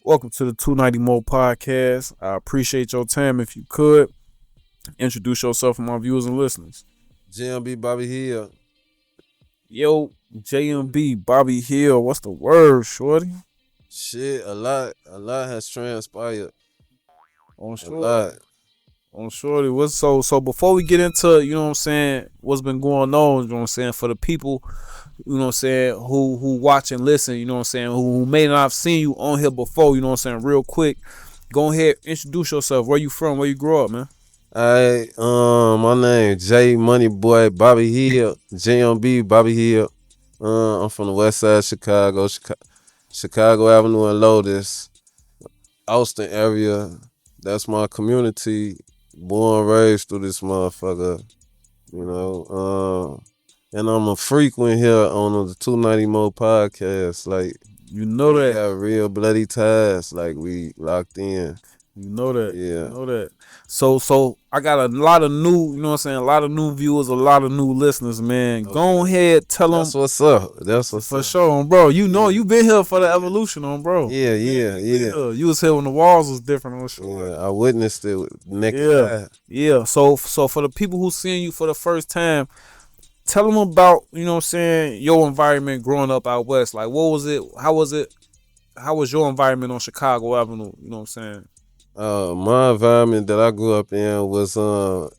Welcome to the 290 Mo podcast. I appreciate your time. If you could introduce yourself to my viewers and listeners. JMB Bobby Hill. Yo, JMB, Bobby Hill. What's the word, shorty? Shit, a lot has transpired. On A shorty. lot. On shorty. What's so before we get into, you know what I'm saying, what's been going on, you know what I'm saying, for the people, you know what I'm saying, who watch and listen, you know what I'm saying, who may not have seen you on here before, you know what I'm saying, real quick, go ahead, introduce yourself. Where you from? Where you grew up, man? Alright, my name J Money Boy Bobby Hill, JMB Bobby Hill. I'm from the west side of Chicago Avenue and Lotus, Austin area. That's my community. Born, raised through this motherfucker, you know. And I'm a frequent here on the 290 Mo podcast. Like, You know we that. got real bloody ties. Like, we locked in. You know that. Yeah. You know that. So I got a lot of new, you know what I'm saying, a lot of new viewers, a lot of new listeners, man. Okay. Go ahead, tell them. That's what's up. That's what's For up. sure, bro. You know, you been here for the evolution, bro. Yeah. You was here when the walls was different, on sure. Yeah, I witnessed it with naked eye. Yeah. So for the people who seeing you for the first time, tell them about, you know what I'm saying, your environment growing up out west. Like, what was it? How was it? How was your environment on Chicago Avenue? You know what I'm saying? My environment that I grew up in was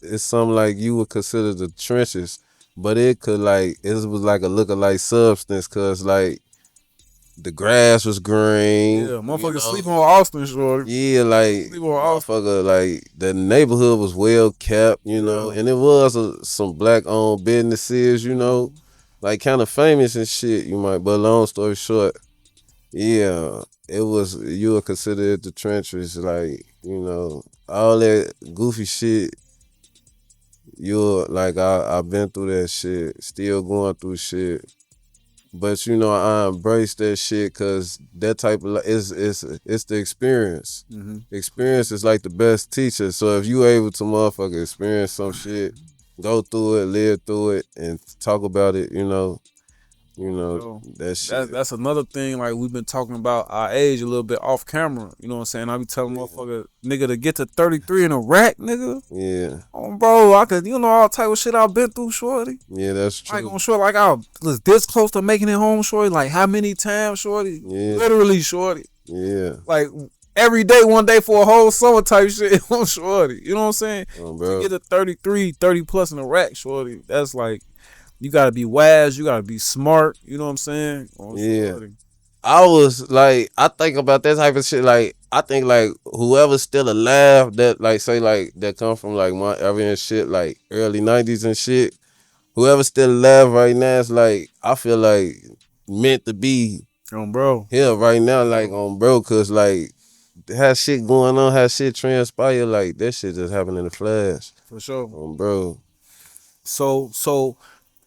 it's something like you would consider the trenches, but it was like a lookalike substance, cause like the grass was green. Yeah, motherfuckers sleep on Austin, shorty. Yeah, like Sleep on Austin. motherfucker, like the neighborhood was well kept, you know, and it was some black owned businesses, you know, like kind of famous and shit. You might, but long story short, yeah, it was, you would consider it the trenches, like, you know, all that goofy shit. You're like, I've been through that shit, still going through shit. But you know, I embrace that shit because that type of it's the experience. Mm-hmm. Experience is like the best teacher. So if you able to motherfucker experience some shit, go through it, live through it, and talk about it, you know, that shit. That's another thing. Like, we've been talking about our age a little bit off camera. You know what I'm saying? I be telling motherfucker, nigga, to get to 33 in a rack, nigga. Yeah. Oh, bro, I could, you know, all type of shit I've been through, shorty. Yeah, that's true. Like, on short, like, I was this close to making it home, shorty. Like, how many times, shorty? Yeah. Literally, shorty. Yeah. Like, every day, one day for a whole summer type shit on shorty. You know what I'm saying? Bro. To get to 33, 30 plus in a rack, shorty, that's like, you gotta be wise, you gotta be smart, you know what I'm saying? Yeah. I was like, I think about that type of shit. Like, I think like whoever's still alive that like say like that come from like my area and shit, like early 90s and shit, whoever's still alive right now is like, I feel like meant to be bro here right now, like on bro, cause like how shit going on, how shit transpire, like that shit just happened in a flash. For sure. Bro. So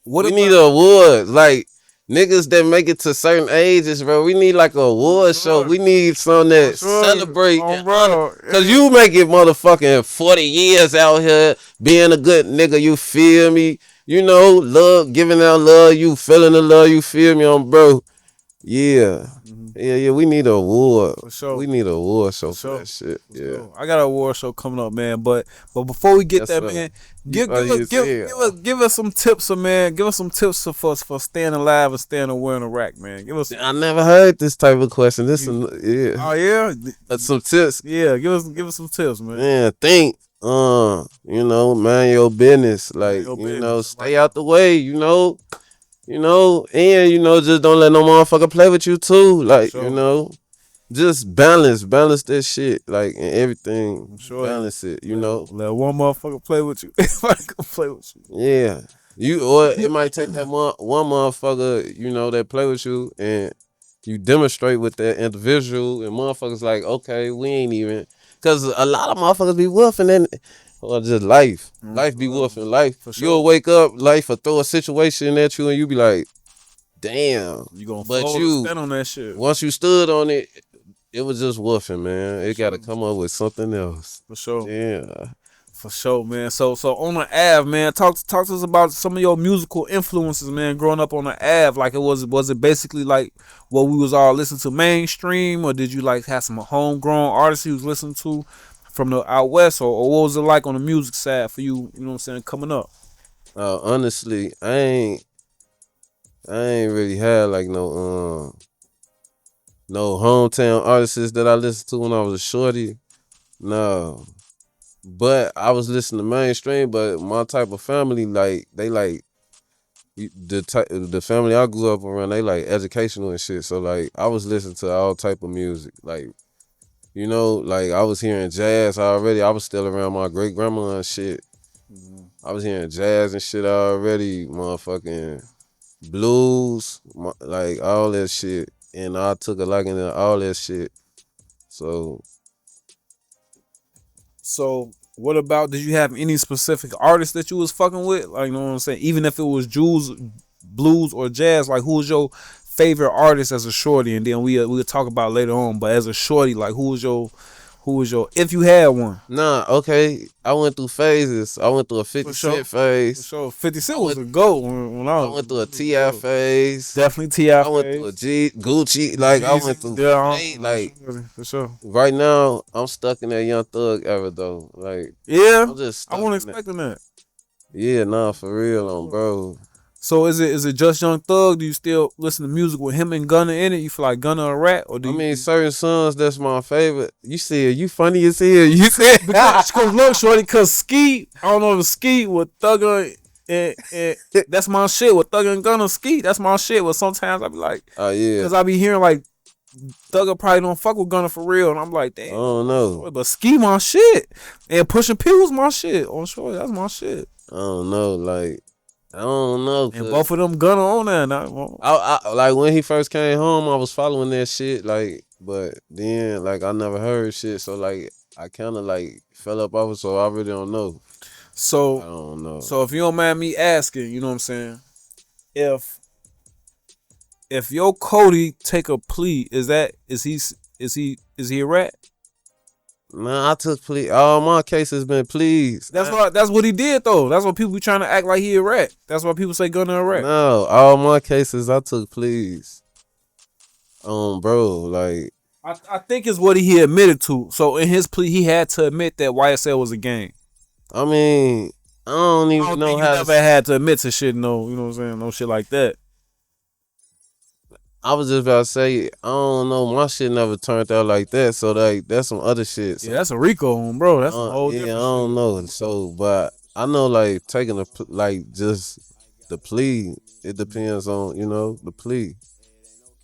what we need an award, like niggas that make it to certain ages, bro. We need like an award show. We need something that celebrate, bro. Cause you make it motherfucking 40 years out here being a good nigga. You feel me? You know, love, giving out love. You feeling the love. You feel me, bro? Yeah. Yeah, we need an award. For sure. We need an award show for that shit. Yeah. I got an award show coming up, man. But before we get that, man, give us some tips, man. Give us some tips for staying alive and staying aware in the rack, man. Give us. I never heard this type of question. Yeah. Oh yeah. Some tips. Yeah. Give us some tips, man. Yeah. Think. You know, mind your business. Like, you know, stay out the way. You know, and you know, just don't let no motherfucker play with you too. Like, sure. You know, just balance that shit. Like, and everything, sure. Balance it. You know, let one motherfucker play with you. Play with you. Yeah, or it might take that one motherfucker, you know, that play with you, and you demonstrate with that individual, and motherfuckers like, okay, we ain't even, cause a lot of motherfuckers be woofing and. Or just life. Life be woofing. Life. Sure. You'll wake up, life will throw a situation at you and you be like, damn. You gonna stand on that shit. Once you stood on it, it was just woofing, man. It gotta come up with something else. For sure. Yeah. For sure, man. So on the Ave, man, talk to us about some of your musical influences, man. Growing up on the Ave, like was it basically like what we was all listening to mainstream, or did you like have some homegrown artists you was listening to from the out west, or what was it like on the music side for you? You know what I'm saying, coming up. Honestly, I ain't really had like no hometown artists that I listened to when I was a shorty. No. But I was listening to mainstream, but my type of family, like, they like the family I grew up around, they like educational and shit. So like I was listening to all type of music. Like, like I was hearing jazz already. I was still around my great grandma and shit. I was hearing jazz and shit already, motherfucking blues, like all that shit. And I took a liking to all that shit. So So what about, did you have any specific artists that you was fucking with? Like, you know what I'm saying? Even if it was blues or jazz, like who was your favorite artist as a shorty? And then we'll talk about later on. But as a shorty, like who was your if you had one? nah, okay. I went through phases. I went through a 50 For sure. Cent phase. For sure. 50 Cent was a GOAT when I I was. went through a T.I. phase. Definitely T.I. I went through a Gucci. Like I went through like for sure. right now I'm stuck in that Young Thug era though. Like Yeah, I'm just I stuck wasn't in that. expecting that. Yeah, nah, for real, bro. So is it just Young Thug? Do you still listen to music with him and Gunna in it? You feel like Gunna a rat, or do I you? mean, certain songs that's my favorite. You said you funny as hell. You said Because look, shorty, cause Ski, I don't know if Ski with Thugger and that's my shit. With Thugger and Gunna, Ski, that's my shit. But sometimes I be like, oh yeah. cause I be hearing like Thugger probably don't fuck with Gunna for real, and I'm like, I damn. don't know. But Ski my shit, and Pushing P was my shit. On short, that's my shit. I don't know. Like I don't know. And both of them Gunna on there now. I like when he first came home, I was following that shit. Like, but then like I never heard shit, so like I kind of like fell up off it. So I really don't know. I So don't know. so if you don't mind me asking, you know what I'm saying, if your Cody take a plea, is he a rat? Man, I took plea. All my cases been pleas. That's what he did though. That's what people be trying to act like he a rat. That's why people say Gunna a rat. No, all my cases I took pleas. Bro, like I think it's what he admitted to. So in his plea, he had to admit that YSL was a gang. I mean, I don't I even don't know think you how. never had to admit to shit. No, you know what I'm saying? No shit like that. I was just about to say, I don't know. My shit never turned out like that. So like, that's some other shit. So, Yeah, that's a Rico one, bro. That's a whole yeah, I different don't shit. know. So, but I know like taking like just the plea. It depends on the plea.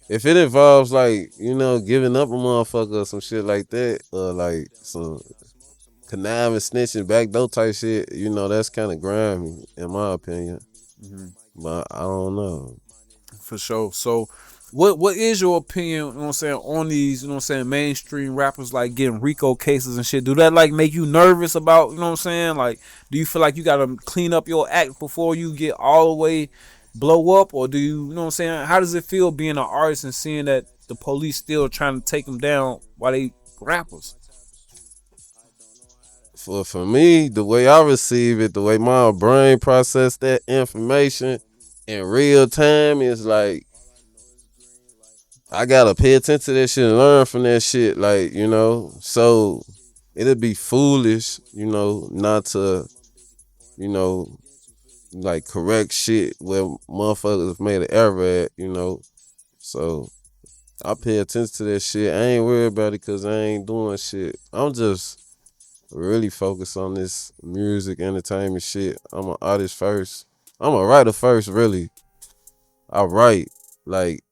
If it involves like giving up a motherfucker or some shit like that, or like some conniving, snitching, backdoor type shit, that's kind of grimy in my opinion. But I don't know. For sure. So what is your opinion, you know what I'm saying, on these, you know what I'm saying, mainstream rappers like getting Rico cases and shit? Do that like make you nervous about, you know what I'm saying? Like, do you feel like you gotta clean up your act before you get all the way blow up? Or do you know what I'm saying? How does it feel being an artist and seeing that the police still trying to take them down while they rappers? For me, the way I receive it, the way my brain process that information in real time is like I gotta pay attention to that shit and learn from that shit. Like, so it'd be foolish, not to, like correct shit where motherfuckers made an error at. So I pay attention to that shit. I ain't worried about it because I ain't doing shit. I'm just really focused on this music, entertainment shit. I'm an artist first. I'm a writer first, really. I write. Like,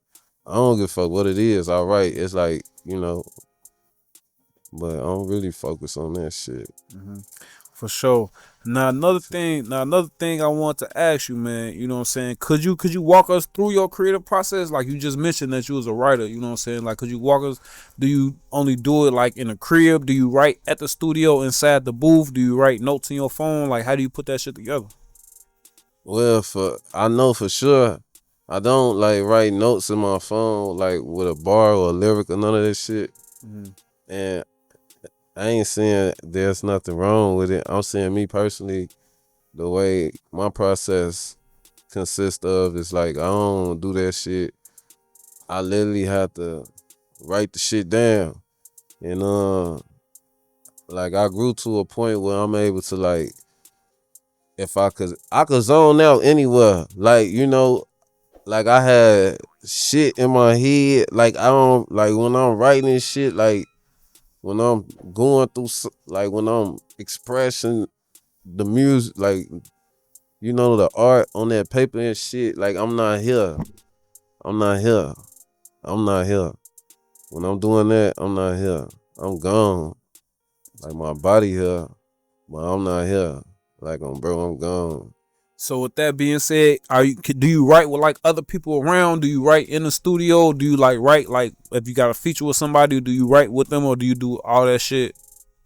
I don't give a fuck what it is. I write. It's like, but I'm really focused on that shit. For sure. Now another thing I want to ask you, man, you know what I'm saying? Could you walk us through your creative process? Like you just mentioned that you was a writer, you know what I'm saying? Like could you walk us, do you only do it like in a crib? Do you write at the studio inside the booth? Do you write notes in your phone? Like how do you put that shit together? Well, I know for sure I don't like write notes in my phone like with a bar or a lyric or none of that shit. And I ain't saying there's nothing wrong with it. I'm saying me personally, the way my process consists of is like I don't do that shit. I literally have to write the shit down. And like I grew to a point where I'm able to like if I could zone out anywhere. Like, like I had shit in my head. Like I don't like when I'm writing this shit, like when I'm going through like when I'm expressing the music, like the art on that paper and shit, like I'm not here. I'm not here. I'm not here. When I'm doing that, I'm not here. I'm gone. Like my body here, but I'm not here. Like I'm gone. So with that being said, do you write with like other people around? Do you write in the studio? Do you like write like if you got a feature with somebody? Do you write with them or do you do all that shit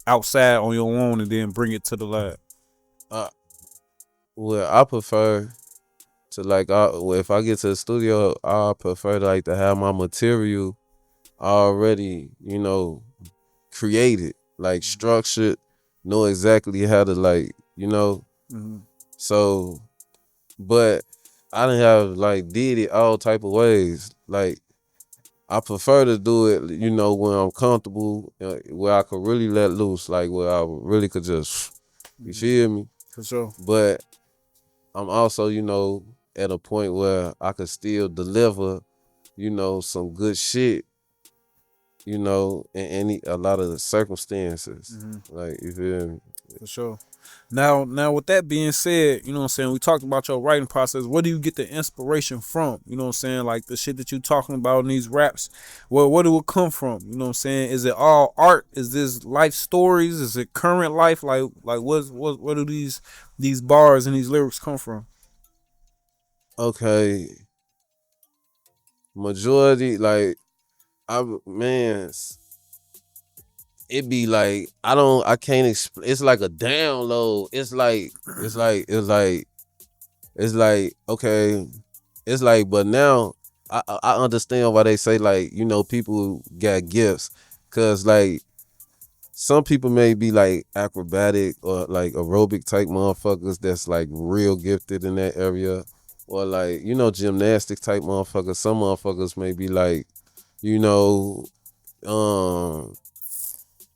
outside on your own and then bring it to the lab? Uh, well, I prefer to like, well, if I get to the studio, I prefer to like to have my material already, created, like structured, know exactly how to like, Mm-hmm. so, but I didn't have like did it all type of ways. Like I prefer to do it, when I'm comfortable, where I could really let loose, like where I really could just, you Mm-hmm. feel me? For sure. But I'm also, at a point where I could still deliver, some good shit, in a lot of the circumstances. Mm-hmm. Like, you feel me? For sure. Now, with that being said, you know what I'm saying? We talked about your writing process. Where do you get the inspiration from? You know what I'm saying? Like the shit that you talking about in these raps. Well, where do it come from? You know what I'm saying? Is it all art? Is this life stories? Is it current life? Like what do these bars and these lyrics come from? Okay, majority, like, man, it be like, I can't explain. It's like a download. It's like, okay, it's like, but now I understand why they say like, people got gifts. Cause like some people may be like acrobatic or like aerobic type motherfuckers that's like real gifted in that area. Or like, gymnastic type motherfuckers. Some motherfuckers may be like, you know,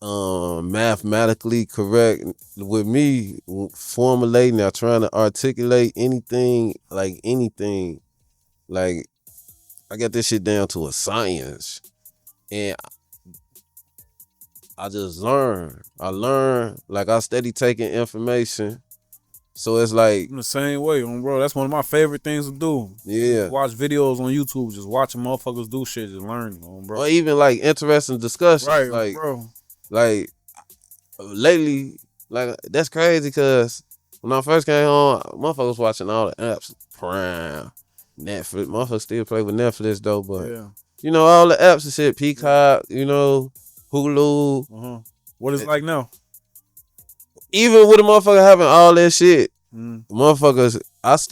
um, mathematically correct. With me, formulating or trying to articulate anything, like I got this shit down to a science, and I just learn. I learn, like I steady taking information, so it's like, I'm the same way, bro. That's one of my favorite things to do. Just yeah, watch videos on YouTube, just watching motherfuckers do shit, just learning, bro. or even like interesting discussions, Right, bro. like lately, like that's crazy because when I first came home, motherfuckers watching all the apps, Prime, Netflix. Motherfuckers still play with Netflix though, but Yeah. all the apps and shit, Peacock, Hulu. Uh-huh. What is it like now? Even with a motherfucker having all that shit, Mm. motherfuckers, I just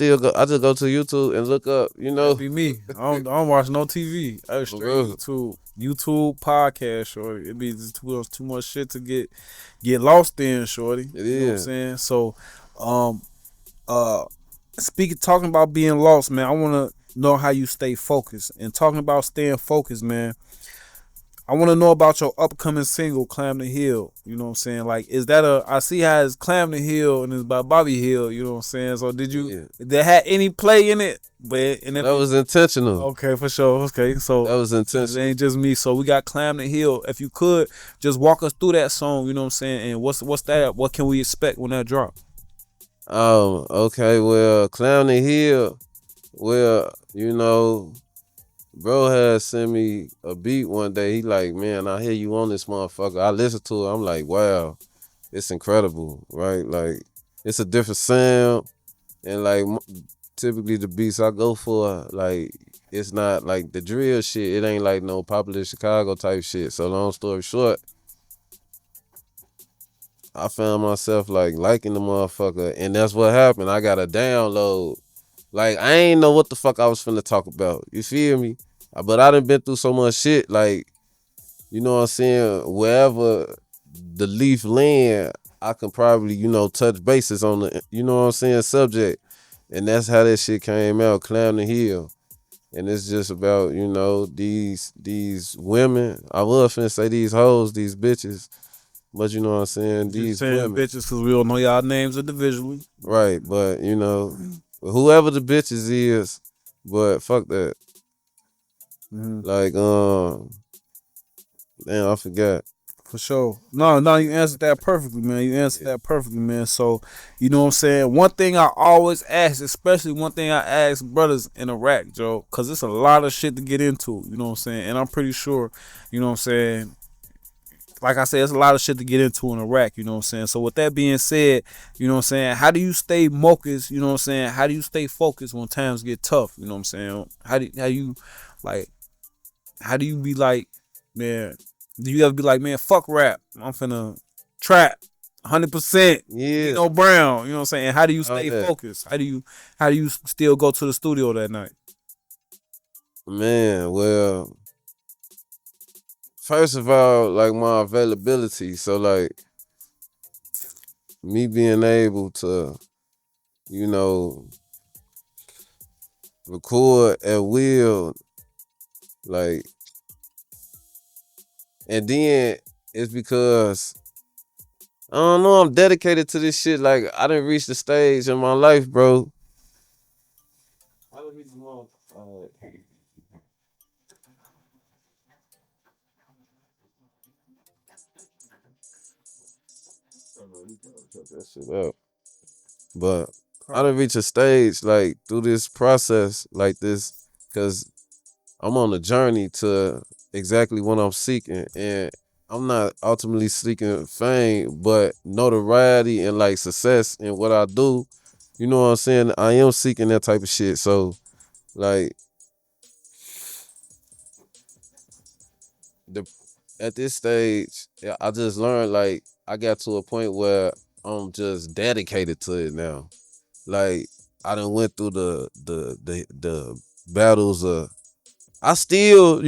go to YouTube and look up, That'd be me. I don't watch no TV. I just for straight real. YouTube podcast, shorty. It be just too much shit to get lost in, shorty. It You know what I'm is. saying? So, um, uh, talking about being lost, man. I want to know how you stay focused. And talking about staying focused, man. I want to know about your upcoming single, "Climb the Hill." You know what I'm saying? Like, is that I see how it's "Climb the Hill" and it's by Bobby Hill. You know what I'm saying? So, Yeah. did that had any play in it? But and if That was intentional. okay, for sure. Okay, That so was it intentional. ain't just me. So we got "Climb the Hill." If you could just walk us through that song, you know what I'm saying? And what's that? What can we expect when that drop? Okay, well, Clown the Hill, well, bro had sent me a beat one day. He like, man, I hear you on this motherfucker. I listened to it. I'm like, wow, it's incredible, right? Like, it's a different sound. And like, typically the beats I go for, like, it's not like the drill shit. It ain't like no popular Chicago type shit. So long story short, I found myself like liking the motherfucker. And that's what happened. I got a download. Like, I ain't know what the fuck I was finna talk about. You feel me? But I done been through so much shit. Like, you know what I'm saying? Wherever the leaf land, I can probably, touch bases on the, what I'm saying, subject. And that's how that shit came out, Climb the Hill. And it's just about, these women. I was finna say these hoes, these bitches. But you know what I'm saying? Just These saying women. bitches because we don't know y'all names individually. Right. But, whoever the bitches is, but fuck that. Mm-hmm. Like, damn, I forgot. For sure. No, you answered that perfectly, man. You answered that perfectly, man. So, you know what I'm saying? One thing I always ask, especially one thing I ask brothers in Iraq, Joe, because it's a lot of shit to get into, you know what I'm saying? And I'm pretty sure, you know what I'm saying? Like I said, it's a lot of shit to get into in Iraq, you know what I'm saying? So, with that being said, you know what I'm saying? How do you stay focused, you know what I'm saying? How do you stay focused when times get tough, you know what I'm saying? Like, how do you be like, man, do you ever be like, man, fuck rap, I'm finna trap 100% Yeah, Nino Brown, you know what I'm saying? How do you all stay that. focused? How do you still go to the studio that night? Man, well, first of all, like my availability. So like me being able to, you know, record at will, like, and then it's because I don't know, I'm dedicated to this shit. Like I didn't reach the stage in my life, bro. I done reached cut that shit out. But I done reach a stage like through this process like this, cause I'm on a journey to exactly what I'm seeking. And I'm not ultimately seeking fame, but notoriety and like success in what I do. You know what I'm saying? I am seeking that type of shit. So like the at this stage, yeah, I just learned like I got to a point where I'm just dedicated to it now. Like I done went through the battles of I still,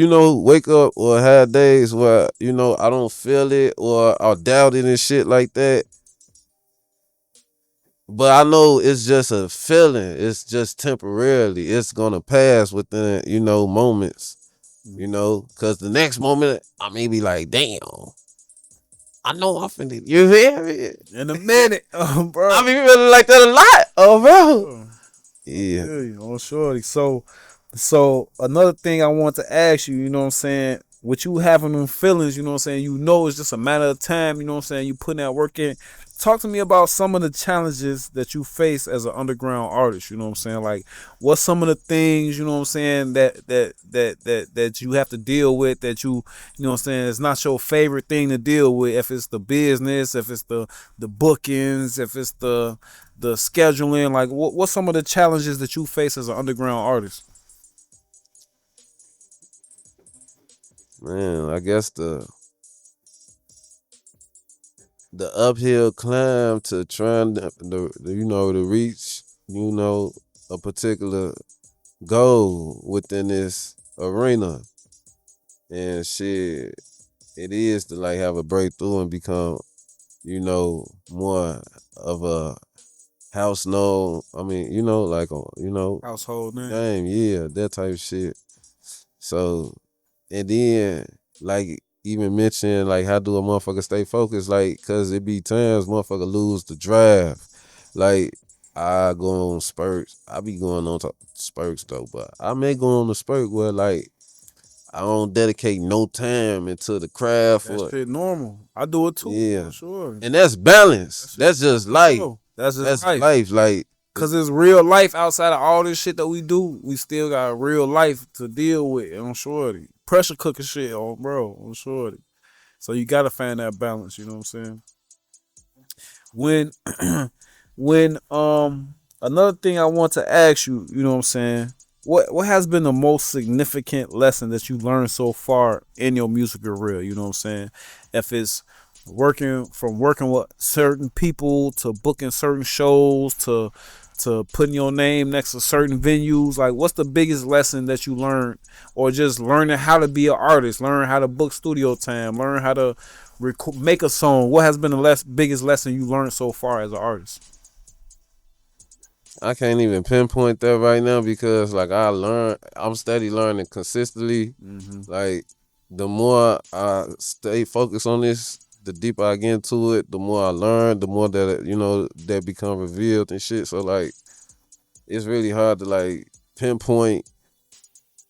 wake up or have days where, I don't feel it or I doubt it and shit like that. But I know it's just a feeling. It's just temporarily. It's gonna pass within, moments, because the next moment I may be like, damn, I know I'm finna, you hear me? In a minute, I bro. be feeling like that a lot. Oh, bro. Oh, I Yeah. feel you, oh shorty. So another thing I want to ask you, you know what I'm saying, with you having them feelings, you know what I'm saying, you know it's just a matter of time, you know what I'm saying, you putting that work in. Talk to me about some of the challenges that you face as an underground artist, you know what I'm saying? Like what's some of the things, you know what I'm saying, that you have to deal with that you know what I'm saying, it's not your favorite thing to deal with, if it's the business, if it's the bookings, if it's the scheduling, like what's some of the challenges that you face as an underground artist? Man, I guess the uphill climb to trying to reach, a particular goal within this arena. And shit, it is to like have a breakthrough and become, more of a house known. I mean, like a, Household name. game, yeah, that type of shit. So, and then like even mention like how do a motherfucker stay focused? Like, cause it be times motherfucker lose the drive. Like I go on spurts. I be going on to spurts though, but I may go on a spurt where like I don't dedicate no time into the craft That or shit normal. I do it too, for yeah. sure. And that's balance. That shit That's just for life. sure. That's just That's life. life. Like Cause it's real life outside of all this shit that we do. We still got real life to deal with. I'm sure. Pressure cooker shit, oh bro. I'm sure. So you gotta find that balance. You know what I'm saying? When when another thing I want to ask you, you know what I'm saying? What has been the most significant lesson that you learned so far in your music career? You know what I'm saying? If it's working with certain people to booking certain shows to to putting your name next to certain venues? Like, what's the biggest lesson that you learned, or just learning how to be an artist, learn how to book studio time, learn how to make a song? What has been the biggest lesson you learned so far as an artist? I can't even pinpoint that right now because like I'm steady learning consistently. Mm-hmm. Like the more I stay focused on this, the deeper I get into it, the more I learn, the more that that become revealed and shit. So like it's really hard to like pinpoint.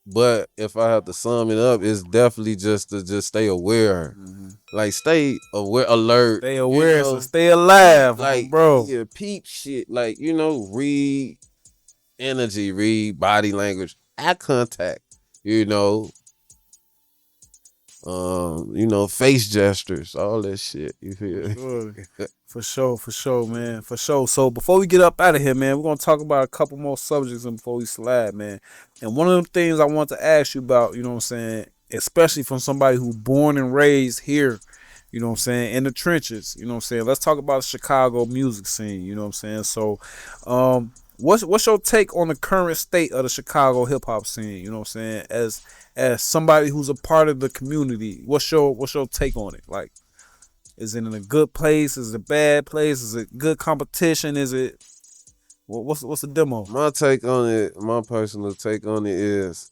But if I have to sum it up, it's definitely just to just stay aware. Mm-hmm. Like stay aware, alert, Stay aware, so stay alive, like bro. yeah, peep shit. Like, read energy, read body language, eye contact, you know, face gestures, all that shit. You feel me? Sure. For sure, man. For sure. So before we get up out of here, man, we're gonna talk about a couple more subjects and before we slide, man. And one of the things I want to ask you about, you know what I'm saying, especially from somebody who's born and raised here, you know what I'm saying, in the trenches, you know what I'm saying. Let's talk about the Chicago music scene, you know what I'm saying. So, what's your take on the current state of the Chicago hip hop scene? You know what I'm saying, as somebody who's a part of the community, what's your take on it? Like, is it in a good place? Is it a bad place? Is it good competition? Is it what's the demo? My take on it, my personal take on it is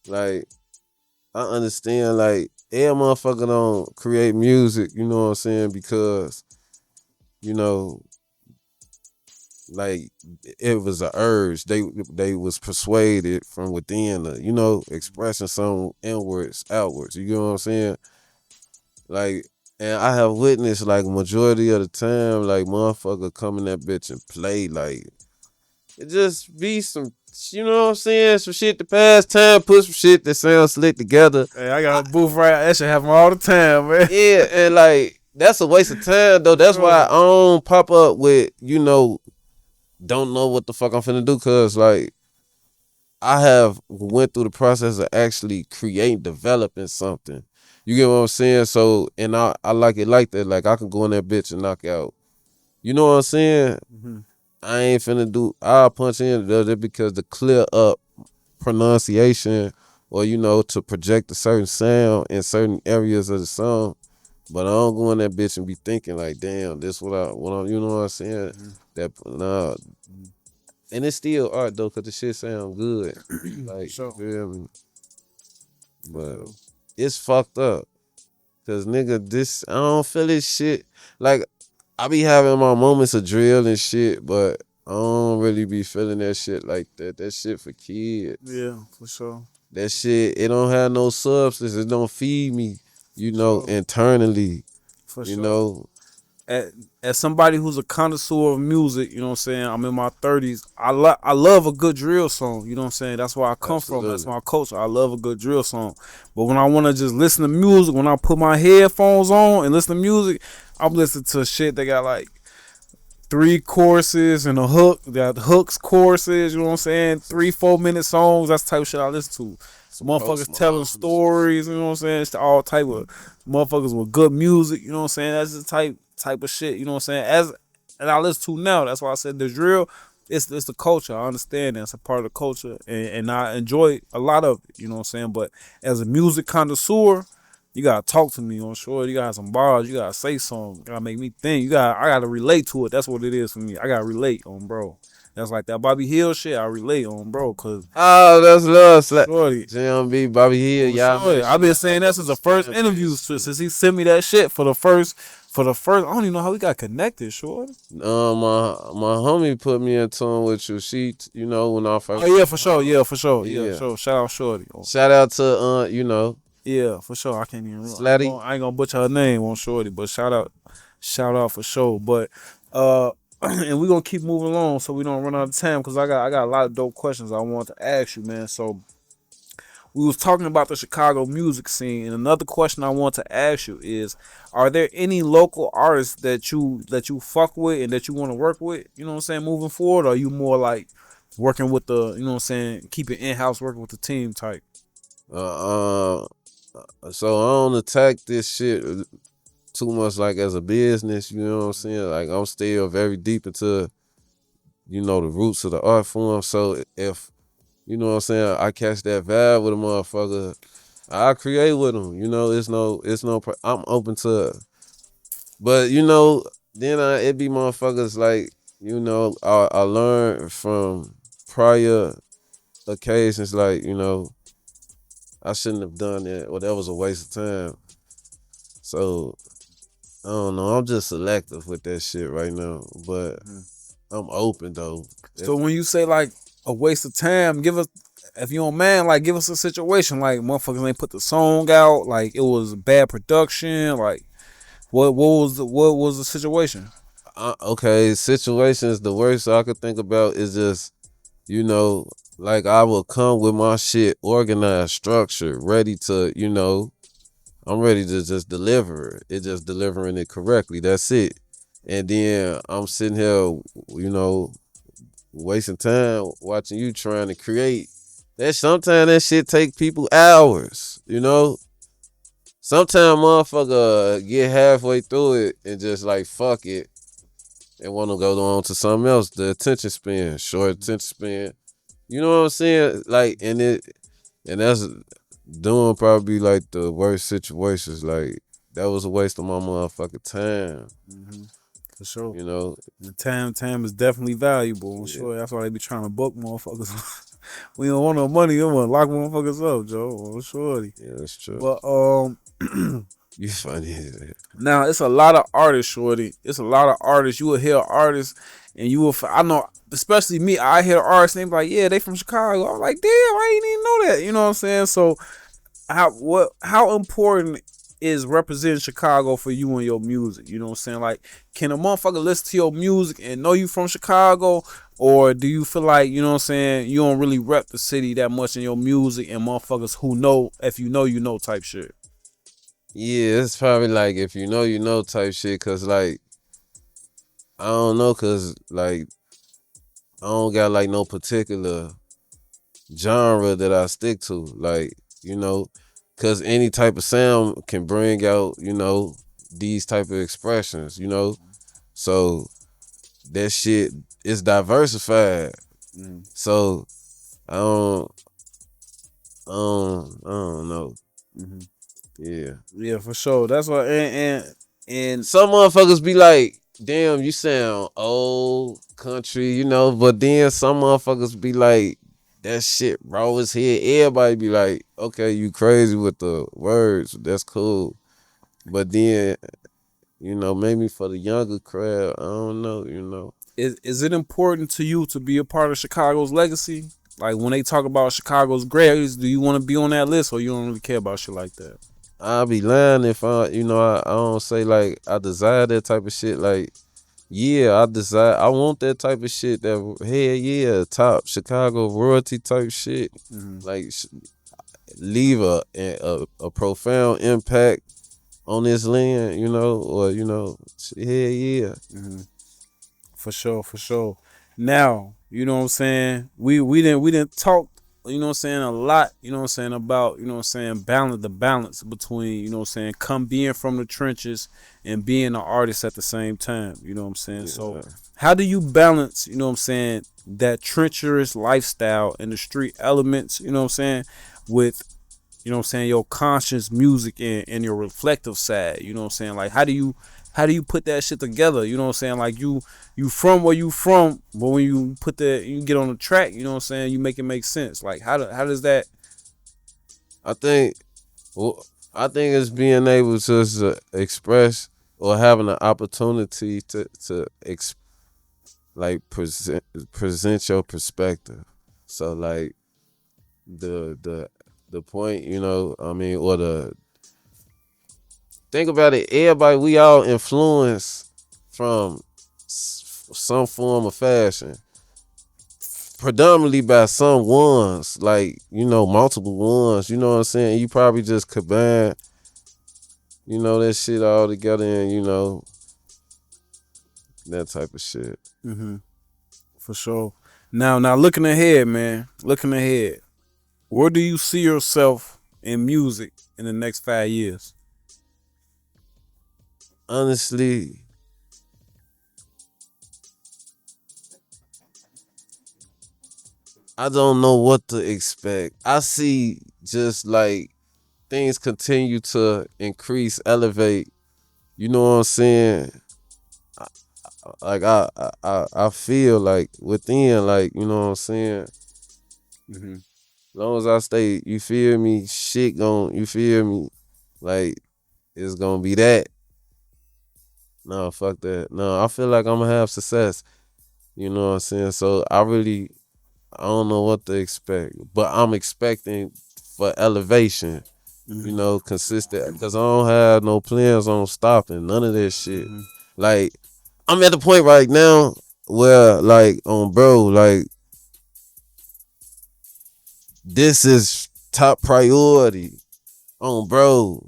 like I understand like every motherfucker don't create music, you know what I'm saying, because you know like it was a urge. They was persuaded from within, expressing some inwards, outwards. You know what I'm saying? Like, and I have witnessed like majority of the time, like motherfucker come in that bitch and play like it just be some, you know what I'm saying, some shit to pass time, put some shit that sounds slick together. Hey, I got a booth right. That shit happen all the time, man. Yeah, and like that's a waste of time though. That's why I don't pop up with don't know what the fuck I'm finna do, cause like I have went through the process of actually creating, developing something. You get what I'm saying? So, and I like it like that. Like I can go in that bitch and knock out. You know what I'm saying? Mm-hmm. I ain't finna do. I'll punch in there because to clear up pronunciation or to project a certain sound in certain areas of the song. But I don't go in that bitch and be thinking like, damn, this what I'm, you know what I'm saying? Mm-hmm. That nah, and it's still art though, cause the shit sound good. For Like, you sure. feel me? For But sure. it's fucked up. Cause nigga, I don't feel this shit. Like, I be having my moments of drill and shit, but I don't really be feeling that shit like that. That shit for kids. Yeah, for sure. That shit, it don't have no substance. It don't feed me, For sure. internally, For you sure. know. As somebody who's a connoisseur of music, you know what I'm saying, I'm in my 30s. I love a good drill song, you know what I'm saying? That's where I come from. That's Absolutely. my culture. I love a good drill song. But when I want to just listen to music, when I put my headphones on and listen to music, I'm listening to shit that got like three choruses and a hook. They got hooks, choruses, you know what I'm saying? 3-4 minute songs. That's the type of shit I listen to. Some Motherfuckers Post telling Malones. stories, you know what I'm saying? It's all type of motherfuckers with good music, you know what I'm saying? That's the type of shit, you know what I'm saying? And I listen to now. That's why I said the drill. It's the culture. I understand that it's a part of the culture, and I enjoy a lot of it. You know what I'm saying. But as a music connoisseur, you gotta talk to me on shore. You gotta have some bars. You gotta say something. You gotta make me think. I gotta relate to it. That's what it is for me. I gotta relate on bro. That's like that Bobby Hill shit. I relate on bro, cause Oh, that's love. shorty, JMB, Bobby Hill, on y'all shorty. man. I've been saying that since the first interview. Since he sent me that shit for the first. I don't even know how we got connected, shorty. My homie put me in tune with you. She, when I first. Oh yeah, for sure. Yeah, for sure. Yeah, Yeah. sure. Shout out shorty. Oh, Shout out to yeah, for sure. I can't even. Slatty. I ain't gonna butcher her name on shorty, but shout out for sure. But and we gonna keep moving along so we don't run out of time because I got a lot of dope questions I want to ask you, man. So we was talking about the Chicago music scene, and another question I want to ask you is: are there any local artists that you fuck with and that you want to work with? You know what I'm saying, moving forward, or are you more like working with the, you know what I'm saying, keep it in house, working with the team type? Uh, so I don't attack this shit too much like as a business. You know what I'm saying? Like I'm still very deep into the roots of the art form. So if, what I'm saying, I catch that vibe with a motherfucker, I create with them. I'm open to it. But, then it be motherfuckers like, I learned from prior occasions, like, I shouldn't have done that, or that was a waste of time. So, I don't know. I'm just selective with that shit right now. But I'm open, though. So when you say like a waste of time, give us, if you don't mind, like give us a situation like motherfuckers ain't put the song out, like it was bad production, like what was the situation? Okay, situations, the worst I could think about is just, you know, like I will come with my shit organized, structured, ready to, I'm ready to just deliver it. It's just delivering it correctly. That's it. And then I'm sitting here, wasting time watching you trying to create. Sometimes that shit take people hours. Sometimes motherfucker get halfway through it and just like fuck it and want to go on to something else. The attention span, short attention span. You know what I'm saying? Like, and that's doing probably like the worst situations. Like, that was a waste of my motherfucking time. Mm-hmm. For sure. You know? The time is definitely valuable. I'm Yeah, sure that's why they be trying to book motherfuckers. We don't want no money. They want to lock motherfuckers up, Joe. I'm sure. yeah, that's true. But You funny. now it's a lot of artists, shorty. It's a lot of artists. You will hear artists, and you will. I know, especially me. I hear artists, and they be like, "Yeah, they from Chicago." I'm like, "Damn, I didn't even know that." You know what I'm saying? So, how important is representing Chicago for you and your music? You know what I'm saying? Like, can a motherfucker listen to your music and know you from Chicago? Or do you feel like, you know what I'm saying, you don't really rep the city that much in your music and motherfuckers who know, if you know type shit? Yeah, it's probably like if you know type shit. Cause like, I don't know. Cause like, I don't got like no particular genre that I stick to. Like, cause any type of sound can bring out, these type of expressions. So that shit is diversified. Mm. So I don't, I don't know. Mm-hmm. Yeah. Yeah, for sure. That's why, and Some motherfuckers be like, damn, you sound old country. But then some motherfuckers be like, that shit raw as hell. Everybody be like, okay, you crazy with the words. That's cool. But then, maybe for the younger crowd, I don't know. is it important to you to be a part of Chicago's legacy? Like when they talk about Chicago's greats, do you want to be on that list, or you don't really care about shit like that? I'll be lying if I don't say like I desire that type of shit. Like, yeah, I want that type of shit. That hell yeah, top Chicago royalty type shit. Mm-hmm. Like, leave a profound impact on this land. Or hell yeah. Mm-hmm. For sure, for sure. Now, you know what I'm saying? We didn't talk, you know what I'm saying, a lot, you know what I'm saying, about, you know what I'm saying, balance between, you know what I'm saying, come being from the trenches and being an artist at the same time. You know what I'm saying? So Yeah. how do you balance, you know what I'm saying, that treacherous lifestyle and the street elements, you know what I'm saying, with, you know what I'm saying, your conscious music and your reflective side? You know what I'm saying? Like how do you put that shit together? You know what I'm saying? Like you from where you from, but when you get on the track, you know what I'm saying, you make it make sense. Like how does that? I think well, I think it's being able to just, express or having an opportunity to like present your perspective. So like the point, I mean, or the think about it, everybody, we all influenced from some form of fashion. Predominantly by some ones, like, multiple ones, you know what I'm saying? You probably just combine, that shit all together and, that type of shit. Mm-hmm. For sure. Now looking ahead, man, looking ahead, where do you see yourself in music in the next 5 years? Honestly, I don't know what to expect. I see just like things continue to increase, elevate. You know what I'm saying? Like I feel like within, like, you know what I'm saying. Hmm. Long as I stay, you feel me? Shit gon' you feel me? Like it's gonna be that. No, fuck that. No, I feel like I'm gonna have success. You know what I'm saying? So I don't know what to expect, but I'm expecting for elevation. You Hmm. know, consistent because I don't have no plans on stopping none of this shit. Hmm. Like I'm at the point right now where like on bro, like this is top priority on bro.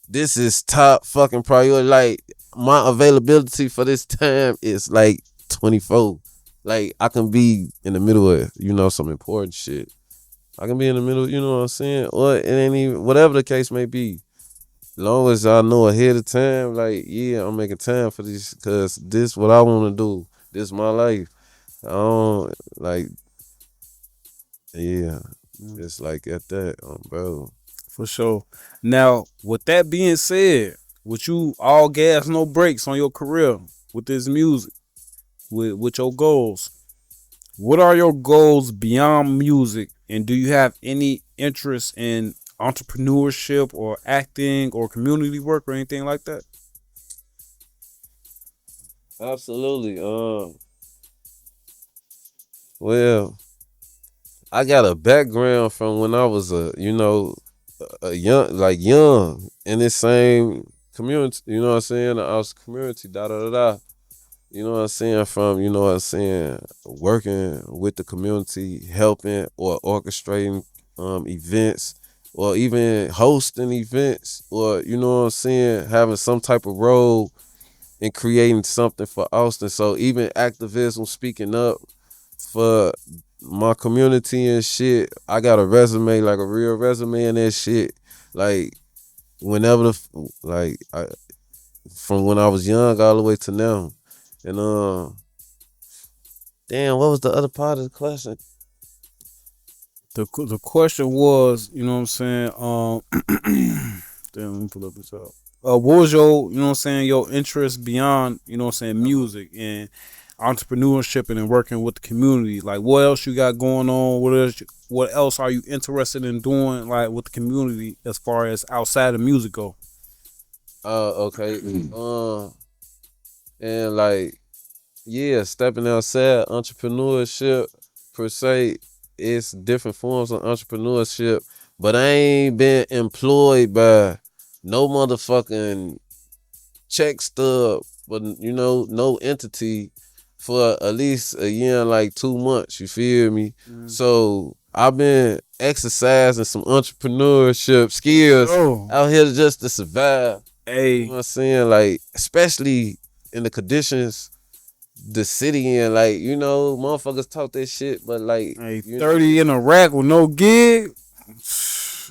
This is top fucking priority. Like my availability for this time is like 24. Like I can be in the middle of, you know, some important shit. I can be in the middle, you know what I'm saying? Or it ain't even whatever the case may be. Long as I know ahead of time, like, yeah, I'm making time for this because this what I want to do. This my life. I don't like, yeah, it's like at that, bro. For sure. Now, with that being said, with you all gas, no brakes on your career with this music, with your goals, what are your goals beyond music? And do you have any interest in entrepreneurship or acting or community work or anything like that? Absolutely. Well, I got a background from when I was you know, a young in this same community. You know what I'm saying? I was community. Da da da da. You know what I'm saying? From, you know what I'm saying, working with the community, helping or orchestrating events, or even hosting events, or you know what I'm saying, having some type of role in creating something for Austin. So even activism, speaking up for my community and shit, I got a resume, like a real resume and that shit. Like whenever from when I was young all the way to now. And damn, what was the other part of the question? The question was, you know what I'm saying? Damn, let me pull up this up. What was your, you know what I'm saying, your interest beyond, you know what I'm saying, music and entrepreneurship and then working with the community? Like, what else you got going on? What else are you interested in doing, like, with the community as far as outside of music go? Okay. And like, yeah, stepping outside entrepreneurship per se, it's different forms of entrepreneurship, but I ain't been employed by no motherfucking check stub, but you know, no entity for at least a year and like 2 months. You feel me? Mm. So I've been exercising some entrepreneurship For skills sure. out here just to survive. You know Hey, what I'm saying? Like, especially in the conditions the city in, like, you know, motherfuckers talk that shit, but like, hey, you 30 in a rack with no gig.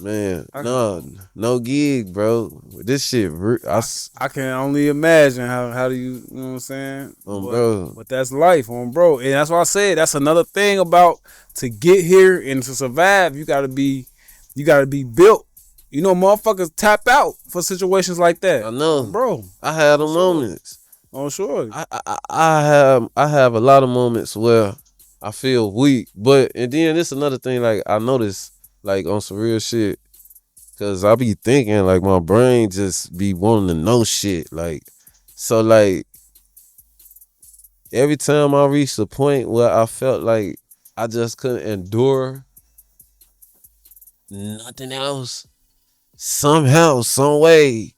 man, I can no, no gig, bro. This shit, I can only imagine how do you know what I'm saying? bro. But that's life on bro. And that's why I said that's another thing about to get here and to survive, you gotta be built. You know, motherfuckers tap out for situations like that. I know. Bro. I had On them sure. moments. On sure. I have a lot of moments where I feel weak, but and then this another thing, like I noticed, like on some real shit, cause I be thinking like my brain just be wanting to know shit, like so like every time I reached the point where I felt like I just couldn't endure nothing else, somehow, some way,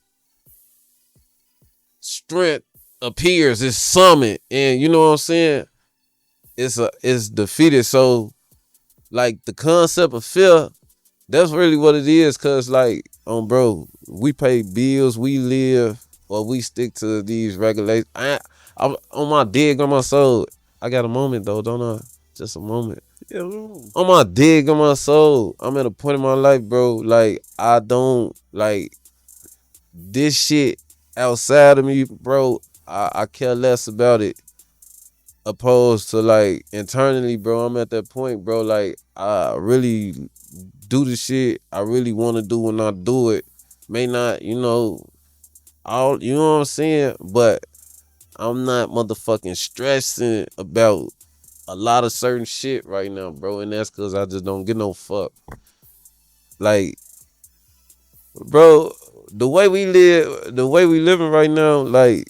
strength appears, it's summit, and you know what I'm saying? It's defeated. So like the concept of fear, that's really what it is. Cause like, bro, we pay bills, we live, or we stick to these regulations. I on my dig on my soul. I got a moment though, don't I? Just a moment. Yeah, bro. On my dig on my soul, I'm at a point in my life, bro. Like I don't like this shit outside of me, bro. I care less about it opposed to like internally, bro. I'm at that point, bro. Like I really do the shit I really want to do when I do it. May not, all you know what I'm saying, but I'm not motherfucking stressing about a lot of certain shit right now, bro, and that's cause I just don't get no fuck. Like, bro, the way we living right now, like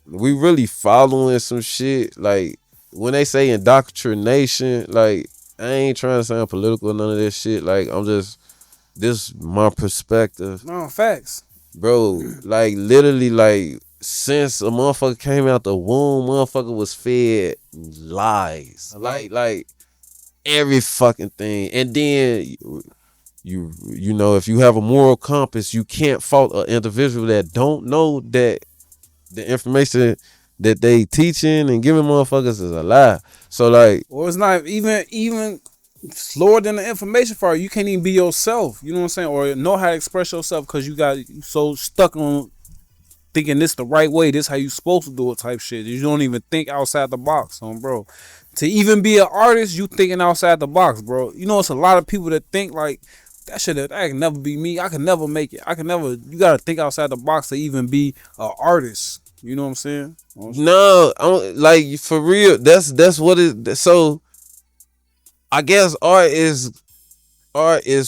we really following some shit. Like when they say indoctrination, like I ain't trying to sound political, none of this shit. Like I'm just this my perspective, No facts. bro. Like literally, like since a motherfucker came out the womb, motherfucker was fed lies, like every fucking thing, and then you know if you have a moral compass, you can't fault an individual that don't know that the information that they teaching and giving motherfuckers is a lie. So like, Or it's not even slower than the information for you. You can't even be yourself. You know what I'm saying? Or know how to express yourself because you so stuck on thinking this the right way. This how you supposed to do it type shit. You don't even think outside the box, bro. To even be an artist, you thinking outside the box, bro. You know, it's a lot of people that think like that can never be me. I can never make it. I can never. You gotta think outside the box to even be an artist. You know what I'm saying? no, I'm like for real. That's what it. So I guess art is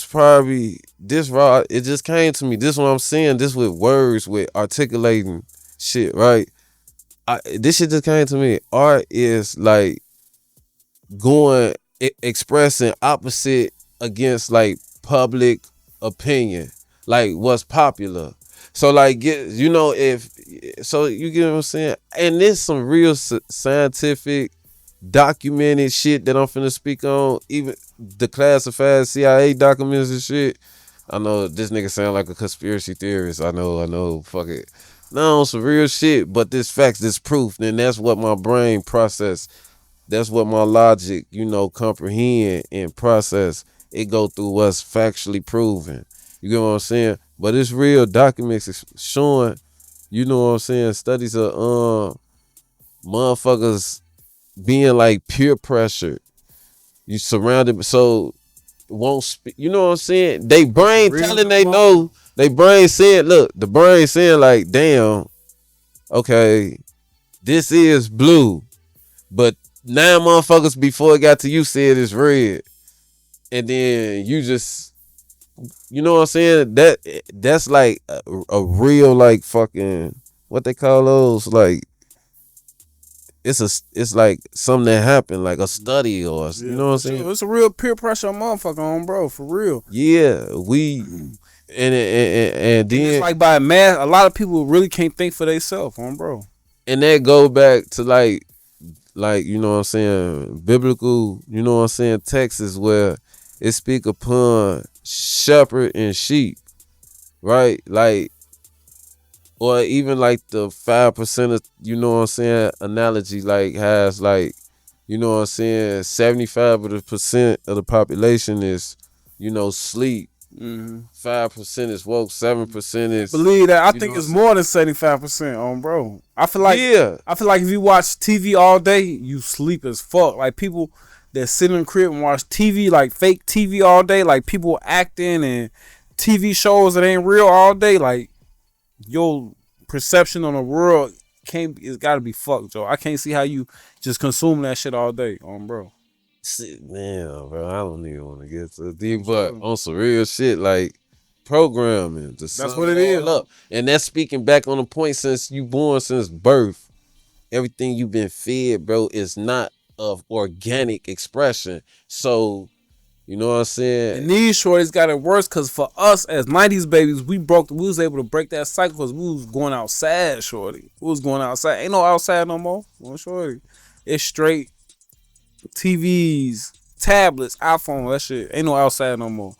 probably this raw. It just came to me. This what I'm saying. This with words, with articulating shit, right? This shit just came to me. Art is like going expressing opposite against like public opinion, like what's popular. So like if so you get what I'm saying, and there's some real scientific documented shit that I'm finna speak on, even the classified CIA documents and shit. I know this nigga sound like a conspiracy theorist. I know, fuck it. No, some real shit, but this facts, this proof, and that's what my brain process. That's what my logic, comprehend and process. It go through what's factually proven. You get what I'm saying? But it's real documents showing, you know what I'm saying, studies of motherfuckers being like peer pressure. You surrounded so won't speak. You know what I'm saying? They brain Real telling though, they bro. know. They brain saying, look, the brain saying like, damn, okay, this is blue. But 9 motherfuckers before it got to you said it's red. And then you just, you know what I'm saying? That's like a real like fucking what they call those, like it's like something that happened, like a study or you Yeah, know what I'm for saying? sure. It's a real peer pressure motherfucker on, bro. For real. Yeah, we and And it's then like by mass, a lot of people really can't think for themselves, bro. and that go back to like you know what I'm saying, biblical, you know what I'm saying, texts where it speak upon shepherd and sheep, right? Like or even like the 5% of, you know what I'm saying, analogy like has like, you know what I'm saying, 75 of the percent of the population is, sleep. Mm-hmm. 5% is woke, 7% is, Believe that. I you know think what I'm it's saying? more than 75% on, bro. Yeah. I feel like if you watch TV all day, you sleep as fuck. Like people that sit in the crib and watch TV, like fake TV all day, like people acting and TV shows that ain't real all day, like your perception on the world can't. It's got to be fucked, Joe. I can't see how you just consume that shit all day, bro. Damn, bro, I don't even want to get so deep, but Sure. on some real shit, like programming to That's sum what it it all is. up. And that's speaking back on the point since you born, since birth, everything you've been fed, bro, is not of organic expression. So, you know what I'm saying? And these shorties got it worse because for us as 90s babies, we was able to break that cycle because we was going outside, shorty. We was going outside. Ain't no outside no more. Well, shorty. It's straight TVs, tablets, iPhone, that shit. Ain't no outside no more.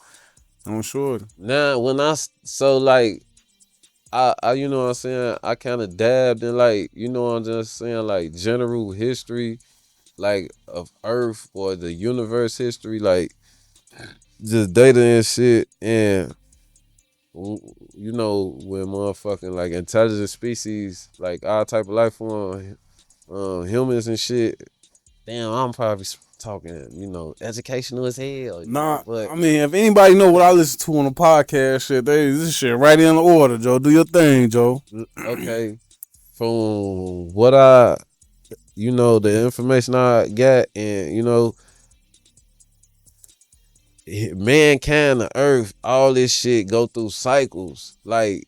I'm sure. Now, so like, I, you know what I'm saying? I kind of dabbed in like, you know what I'm just saying, like general history, like of Earth or the universe history, like just data and shit. And you know, when motherfucking like intelligent species, like our type of life form, humans and shit. damn, I'm probably talking, educational as hell, Nah, but I mean, if anybody know what I listen to on the podcast, shit, this shit right in the order, Joe. Do your thing, Joe. okay, from what the information I got, and mankind, the earth, all this shit go through cycles. Like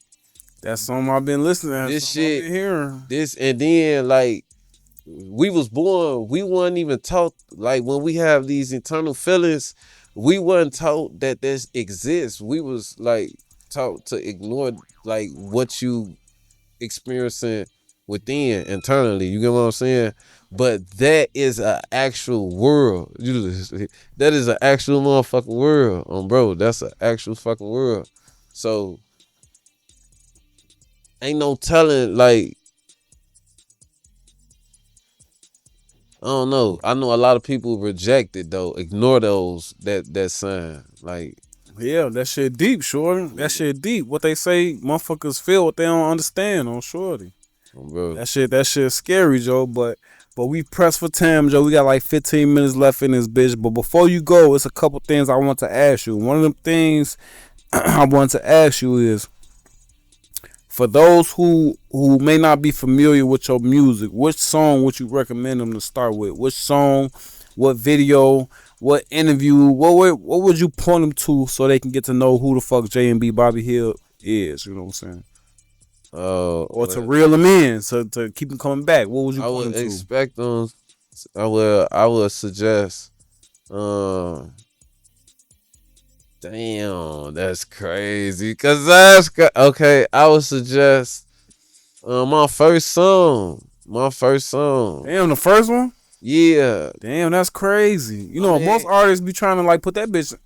That's something I've been listening. That's this something I've shit, been hearing. this, and then like we was born, we weren't even taught, like when we have these internal feelings, we weren't taught that this exists. We was like taught to ignore like what you experiencing within internally. You get what I'm saying? But that is an actual world. That is an actual motherfucking world, bro. That's an actual fucking world. So ain't no telling. Like I don't know. I know a lot of people reject it though. Ignore that sign. Like Yeah, that shit deep, shorty. That shit deep. What they say, motherfuckers feel what they don't understand on shorty. bro. That shit scary, Joe. But we pressed for time, Joe. We got like 15 minutes left in this bitch. But before you go, it's a couple things I want to ask you. One of them things I want to ask you is, for those who may not be familiar with your music, which song would you recommend them to start with? Which song, what video, what interview, what would you point them to so they can get to know who the fuck JMB Bobby Hill is? You know what I'm saying? Or to Well, reel them in, so to keep them coming back. What would you I point would them to? expect them. I would suggest. Um, Damn, that's crazy. Cause okay. I would suggest my first song. My first song. Damn, the first one. Yeah. Damn, that's crazy. You I know, most mean, artists be trying to like put that bitch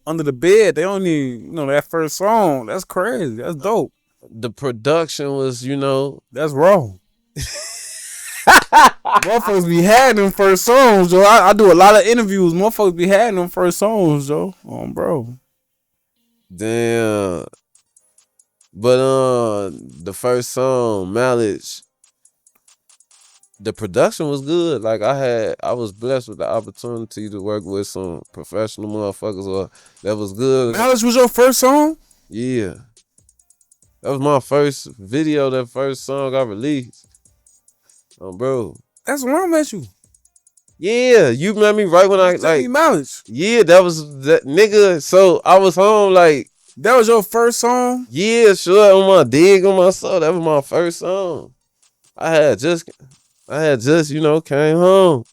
under the bed. They don't need, that first song. That's crazy. That's dope. the production was, That's raw. Motherfuckers be having them first songs, Joe. I do a lot of interviews. Motherfuckers be having them first songs, Joe. Bro. damn. But the first song, Mileage, the production was good. Like I was blessed with the opportunity to work with some professional motherfuckers that was good. Malice was your first song? Yeah. That was my first video, that first song I released. Bro. That's when I met you. Yeah, you met me right when I Tell me like. Malice. Yeah, that was that nigga. So I was home like. That was your first song? Yeah, sure. On my dig, on my soul, that was my first song. I had just, came home.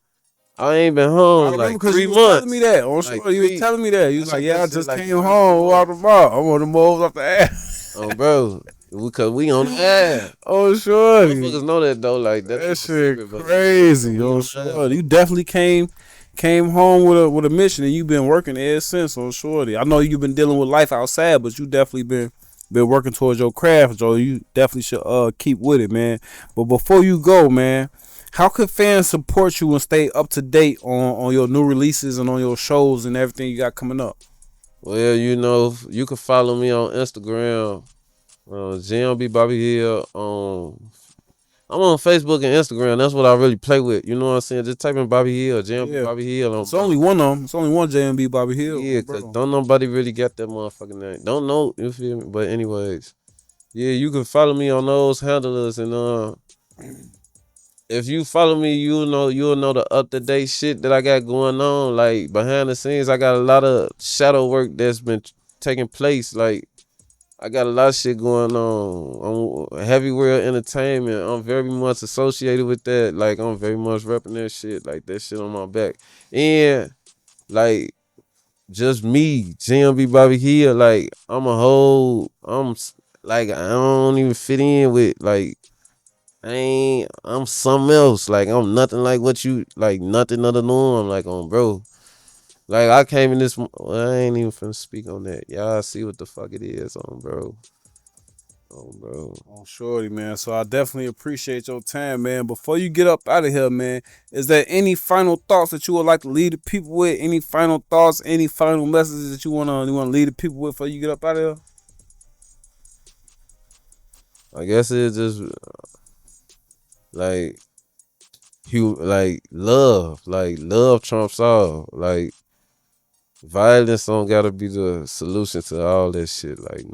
I ain't been I home remember like because you 3 was telling me months. that. On Like sure, you was telling me that. You was like, yeah, I shit just like came 3 home. months. Out the bar. I'm on the moves off the ass. Oh, bro, because we on the app. Oh, sure. Motherfuckers know that though. Like that That ain't no shit secret, but crazy. we Oh, on the app. sure. You definitely came home with a mission, and you've been working ever since. On shorty, I know you've been dealing with life outside, but you definitely been working towards your craft, Joe. You definitely should keep with it, man. But before you go, man, how could fans support you and stay up to date on your new releases and on your shows and everything you got coming up? Well, you can follow me on Instagram, JMB Bobby Hill. I'm on Facebook and Instagram. That's what I really play with. You know what I'm saying? Just type in Bobby Hill, JMB Yeah, Bobby Hill. it's only one of them. It's only one JMB Bobby Yeah, Hill, cause bro. don't nobody really get that motherfucking name. Don't know, you feel me? But anyways, yeah, you can follow me on those handlers, and if you follow me, you'll know the up to date shit that I got going on. Like behind the scenes, I got a lot of shadow work that's been taking place. Like I got a lot of shit going on. I'm Heavy World Entertainment. I'm very much associated with that. Like I'm very much repping that shit. Like that shit on my back. And like just me, JMB Bobby Hill. Like like I don't even fit in with like I'm something else. Like I'm nothing like what you like, nothing of the norm. Like bro. Like I came in this. Well, I ain't even finna speak on that. Y'all see what the fuck it is bro. Bro. Oh, shorty, man. So I definitely appreciate your time, man. Before you get up out of here, man, is there any final thoughts that you would like to leave the people with? Any final thoughts? Any final messages that you wanna leave the people with before you get up out of here? I guess it's just like like love trumps all. Like violence don't gotta be the solution to all that shit. Like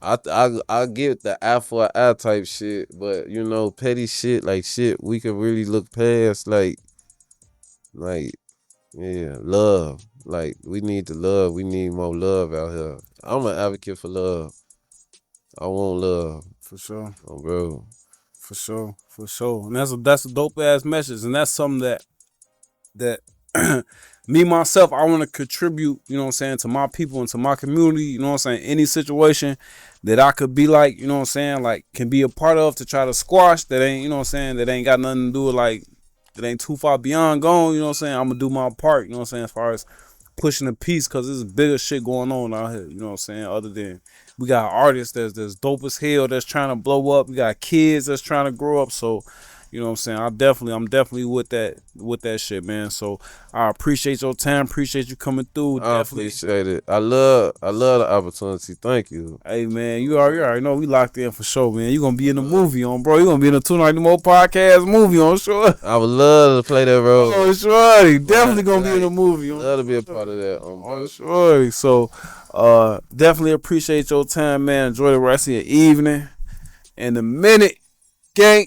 I get the eye for an eye type shit, but you know, petty shit like shit we can really look past. Like yeah, love. Like we need the love. We need more love out here. I'm an advocate for love. I want love, For sure. oh, bro. For sure. For sure. And that's a dope ass message. And that's something that me myself, I want to contribute, you know what I'm saying, to my people and to my community, you know what I'm saying, any situation that I could be like, you know what I'm saying, like can be a part of to try to squash that ain't, you know what I'm saying, that ain't got nothing to do with like that ain't too far beyond gone, you know what I'm saying. I'm gonna do my part, you know what I'm saying, as far as pushing the peace, cause there's bigger shit going on out here, you know what I'm saying, other than we got artists that's dope as hell that's trying to blow up. We got kids that's trying to grow up. So, you know what I'm saying? I'm definitely with that shit, man. So I appreciate your time. Appreciate you coming through. I Definitely. appreciate it. I love the opportunity. Thank you. Hey man, you already know we locked in for sure, man. You gonna be in the movie on, bro. You gonna be in the Two Night No More podcast movie on, sure. I would love to play that role. Oh, sure. Definitely gonna be in the movie on. Love to be a part of that. Oh, sure. So, definitely appreciate your time, man. Enjoy the rest of your evening. And the minute, gang.